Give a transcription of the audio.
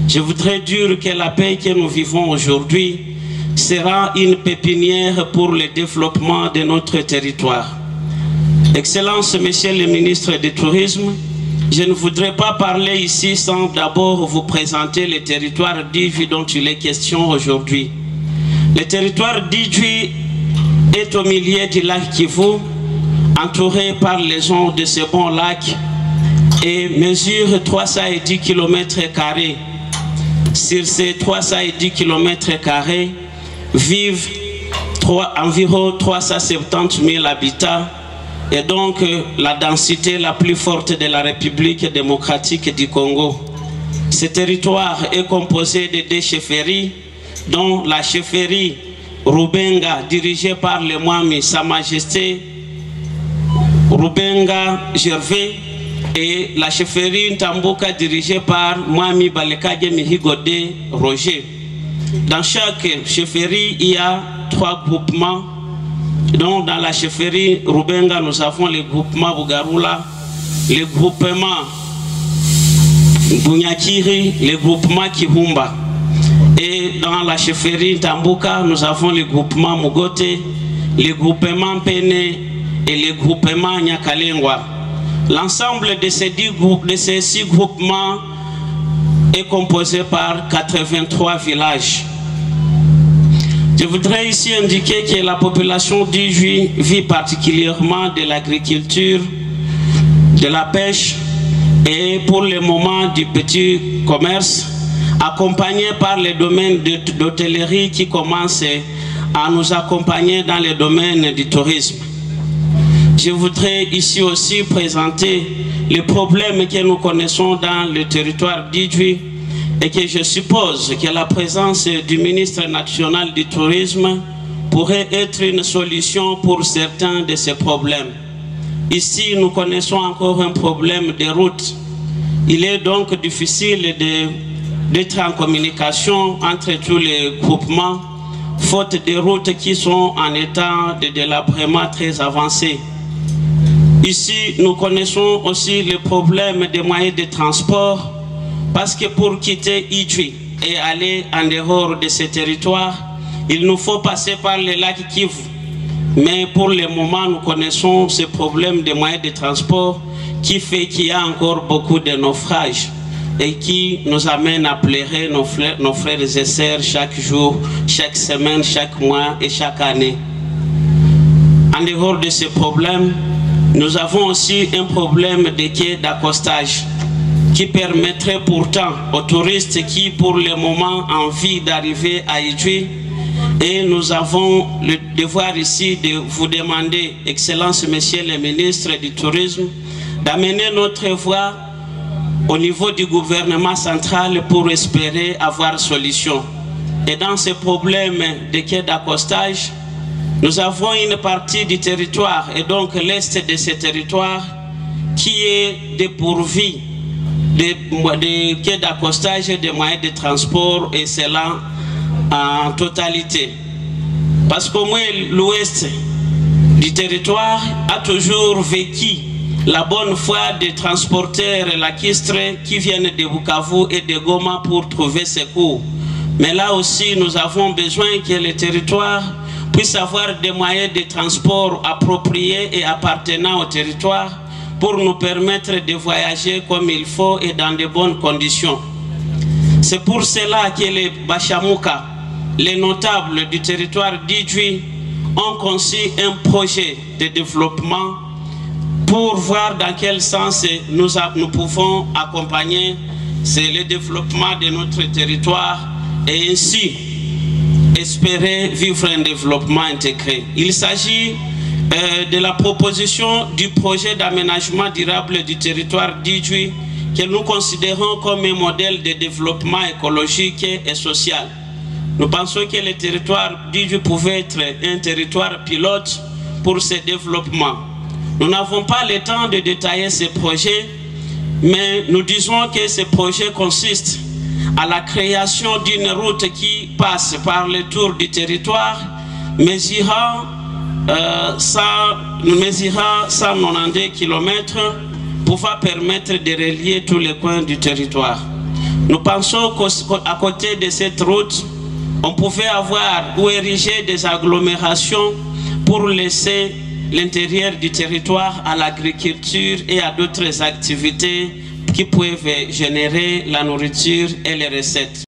Je voudrais dire que la paix que nous vivons aujourd'hui sera une pépinière pour le développement de notre territoire. Excellence, Monsieur le ministre du Tourisme, je ne voudrais pas parler ici sans d'abord vous présenter le territoire d'Idjwi dont il est question aujourd'hui. Le territoire d'Idjwi est au milieu du lac Kivu, entouré par les ondes de ce bon lac et mesure 310 km². Sur ces 310 km², vivent environ 370 000 habitants et donc la densité la plus forte de la République démocratique du Congo. Ce territoire est composé de 2 chefferies, dont la chefferie Rubenga, dirigée par le Mwami Sa Majesté Rubenga Gervais, et la chefferie Ntambuka, dirigée par Mwami Balekage Mihigode Roger. Dans chaque chefferie, il y a 3 groupements. Donc, dans la chefferie Rubenga, nous avons le groupement Bugarula, le groupement Bunyakiri, le groupement Kibumba. Et dans la chefferie Ntambuka, nous avons le groupement Mugote, le groupement Pene et le groupement Nyakalengwa. L'ensemble de ces 6 groupements est composé par 83 villages. Je voudrais ici indiquer que la population d'Idjwi vit particulièrement de l'agriculture, de la pêche et pour le moment du petit commerce, accompagné par les domaines d'hôtellerie qui commencent à nous accompagner dans le domaine du tourisme. Je voudrais ici aussi présenter les problèmes que nous connaissons dans le territoire d'Idjwi et que je suppose que la présence du ministre national du tourisme pourrait être une solution pour certains de ces problèmes. Ici, nous connaissons encore un problème de route. Il est donc difficile d'être en communication entre tous les groupements, faute de routes qui sont en état de délabrement très avancé. Ici, nous connaissons aussi le problème des moyens de transport, parce que pour quitter Idjwi et aller en dehors de ce territoire, il nous faut passer par le lac Kivu. Mais pour le moment, nous connaissons ce problème des moyens de transport qui fait qu'il y a encore beaucoup de naufrages et qui nous amène à pleurer nos frères et sœurs chaque jour, chaque semaine, chaque mois et chaque année. En dehors de ce problème, nous avons aussi un problème de quai d'accostage qui permettrait pourtant aux touristes qui pour le moment ont envie d'arriver à Idjwi, et nous avons le devoir ici de vous demander, Excellence Monsieur le ministre du Tourisme, d'amener notre voix au niveau du gouvernement central pour espérer avoir solution. Et dans ce problème de quai d'accostage, nous avons une partie du territoire, et donc l'est de ce territoire, qui est dépourvu de quais d'accostage et de moyens de transport, et cela en totalité. Parce qu'au moins l'ouest du territoire a toujours vécu la bonne foi des transporteurs lacustres qui viennent de Bukavu et de Goma pour trouver secours. Mais là aussi, nous avons besoin que le territoire puisse avoir des moyens de transport appropriés et appartenant au territoire pour nous permettre de voyager comme il faut et dans de bonnes conditions. C'est pour cela que les Bachamouka, les notables du territoire d'Idjwi, ont conçu un projet de développement pour voir dans quel sens nous pouvons accompagner le développement de notre territoire et ainsi espérer vivre un développement intégré. Il s'agit de la proposition du projet d'aménagement durable du territoire d'Idjwi que nous considérons comme un modèle de développement écologique et social. Nous pensons que le territoire d'Idjwi pouvait être un territoire pilote pour ce développement. Nous n'avons pas le temps de détailler ce projet, mais nous disons que ce projet consiste à la création d'une route qui passe par le tour du territoire, mesurant 190 km, pouvant permettre de relier tous les coins du territoire. Nous pensons qu'à côté de cette route, on pouvait avoir ou ériger des agglomérations pour laisser l'intérieur du territoire à l'agriculture et à d'autres activités qui peuvent générer la nourriture et les recettes.